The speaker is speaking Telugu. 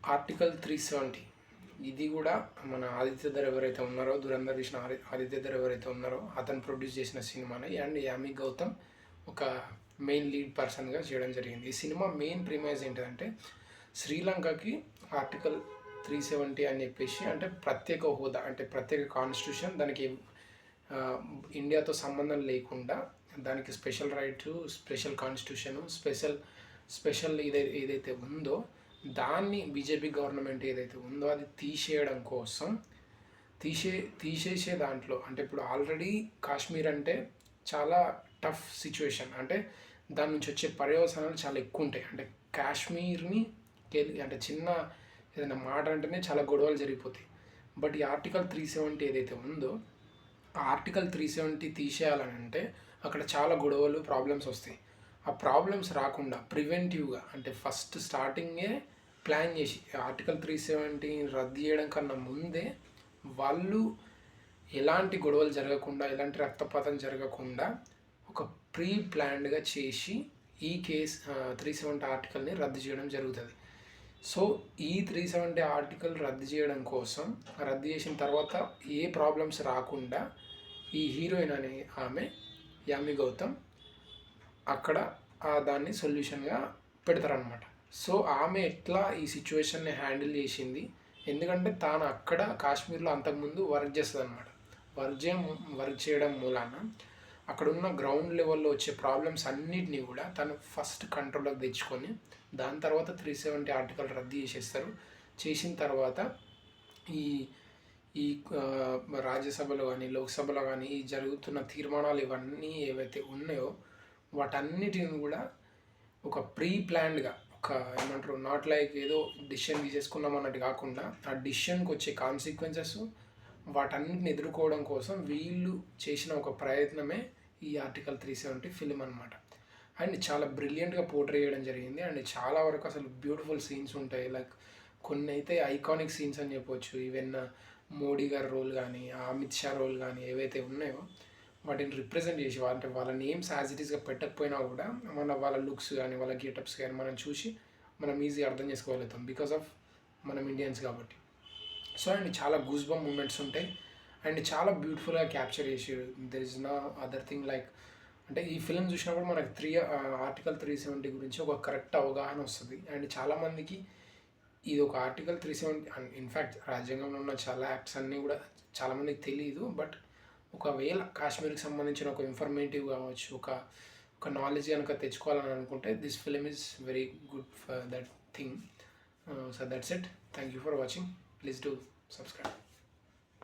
ఆర్టికల్ 370 ఇది కూడా మన ఆదిత్య ఎవరైతే ఉన్నారో, దురంధర్ తీసిన ఆదిత్య ఎవరైతే ఉన్నారో అతను ప్రొడ్యూస్ చేసిన సినిమాని. అండ్ యామి గౌతమ్ ఒక మెయిన్ లీడ్ పర్సన్గా చేయడం జరిగింది. ఈ సినిమా మెయిన్ ప్రిమైజ్ ఏంటంటే శ్రీలంకకి ఆర్టికల్ 370 అని చెప్పేసి, అంటే ప్రత్యేక హోదా, అంటే ప్రత్యేక కాన్స్టిట్యూషన్, దానికి ఇండియాతో సంబంధం లేకుండా దానికి special right, special constitution, special ఏదైతే ఉందో దాన్ని బీజేపీ గవర్నమెంట్ ఏదైతే ఉందో అది తీసేయడం కోసం తీసేసే దాంట్లో, అంటే ఇప్పుడు ఆల్రెడీ కాశ్మీర్ అంటే చాలా టఫ్ సిచ్యువేషన్, అంటే దాని నుంచి వచ్చే పర్యవసానాలు చాలా ఎక్కువ ఉంటాయి. అంటే కాశ్మీర్ని అంటే చిన్న ఏదైనా మాట అంటేనే చాలా గొడవలు జరిగిపోతాయి. బట్ ఈ ఆర్టికల్ 370 ఏదైతే ఉందో ఆ ఆర్టికల్ 370 తీసేయాలని అంటే అక్కడ చాలా గొడవలు, ప్రాబ్లమ్స్ వస్తాయి. ఆ ప్రాబ్లమ్స్ రాకుండా ప్రివెంటివ్గా, అంటే ఫస్ట్ స్టార్టింగే ప్లాన్ చేసి ఆర్టికల్ 370 రద్దు చేయడం కన్నా ముందే వాళ్ళు ఎలాంటి గొడవలు జరగకుండా, ఎలాంటి రక్తపాతం జరగకుండా ఒక ప్రీ ప్లాన్డ్గా చేసి ఈ కేసు 370 ఆర్టికల్ని రద్దు చేయడం జరుగుతుంది. సో ఈ 370 ఆర్టికల్ రద్దు చేయడం కోసం, రద్దు చేసిన తర్వాత ఏ ప్రాబ్లమ్స్ రాకుండా ఈ హీరోయిన్ అనే ఆమె యామి గౌతమ్ అక్కడ దాన్ని సొల్యూషన్గా పెడతారనమాట. సో ఆమె ఎట్లా ఈ సిచ్యువేషన్ని హ్యాండిల్ చేసింది, ఎందుకంటే తాను అక్కడ కాశ్మీర్లో అంతకుముందు వర్క్ చేస్తుంది అనమాట. వర్క్ చేయడం మూలాన అక్కడ ఉన్న గ్రౌండ్ లెవెల్లో వచ్చే ప్రాబ్లమ్స్ అన్నిటినీ కూడా తను ఫస్ట్ కంట్రోల్లోకి తెచ్చుకొని దాని తర్వాత 370 ఆర్టికల్ రద్దు చేసేస్తారు. చేసిన తర్వాత ఈ ఈ రాజ్యసభలో కానీ లోక్సభలో కానీ ఈ జరుగుతున్న తీర్మానాలు ఇవన్నీ ఏవైతే ఉన్నాయో వాటన్నిటిని కూడా ఒక ప్రీ ప్లాన్డ్గా, ఒక ఏమంటారు, నాట్ లైక్ ఏదో డిసిషన్ తీసేసుకున్నాం అన్నట్టు కాకుండా ఆ డిసిషన్కి వచ్చే కాన్సిక్వెన్సెస్ వాటన్నిటిని ఎదుర్కోవడం కోసం వీళ్ళు చేసిన ఒక ప్రయత్నమే ఈ ఆర్టికల్ 370 ఫిలిం అనమాట. అండ్ చాలా బ్రిలియంట్గా పోర్ట్రే చేయడం జరిగింది. అండ్ చాలా వరకు అసలు బ్యూటిఫుల్ సీన్స్ ఉంటాయి. లైక్ కొన్ని అయితే ఐకానిక్ సీన్స్ అని చెప్పవచ్చు. ఈవెన్ మోడీ గారి రోల్ కానీ, అమిత్ షా రోల్ కానీ ఏవైతే ఉన్నాయో వాటిని రిప్రజెంట్ చేసి, అంటే వాళ్ళ నేమ్స్ యాజ్ ఇట్ ఈస్గా పెట్టకపోయినా కూడా వాళ్ళ లుక్స్ కానీ, వాళ్ళ గెటప్స్ కానీ మనం చూసి మనం ఈజీ అర్థం చేసుకోగలుగుతాం, బికాస్ ఆఫ్ మనం ఇండియన్స్ కాబట్టి. సో అండ్ చాలా గూస్ బమ్ మూమెంట్స్ ఉంటాయి అండ్ చాలా బ్యూటిఫుల్గా క్యాప్చర్ చేసి, there is no other thing like, అంటే ఈ ఫిలిం చూసినప్పుడు మనకు ఆర్టికల్ 370 గురించి ఒక కరెక్ట్ అవగాహన వస్తుంది. అండ్ చాలామందికి ఇది ఒక ఆర్టికల్ 370 అండ్ ఇన్ఫ్యాక్ట్ రాజ్యాంగంలో ఉన్న చాలా యాక్ట్స్ అన్నీ కూడా చాలామందికి తెలియదు. బట్ ఒకవేళ కాశ్మీర్కి సంబంధించిన ఒక ఇన్ఫర్మేటివ్ కావచ్చు, ఒక నాలెడ్జ్ కనుక తెచ్చుకోవాలని అనుకుంటే this film is very good for that thing. So that's it. Thank you for watching. Please do subscribe.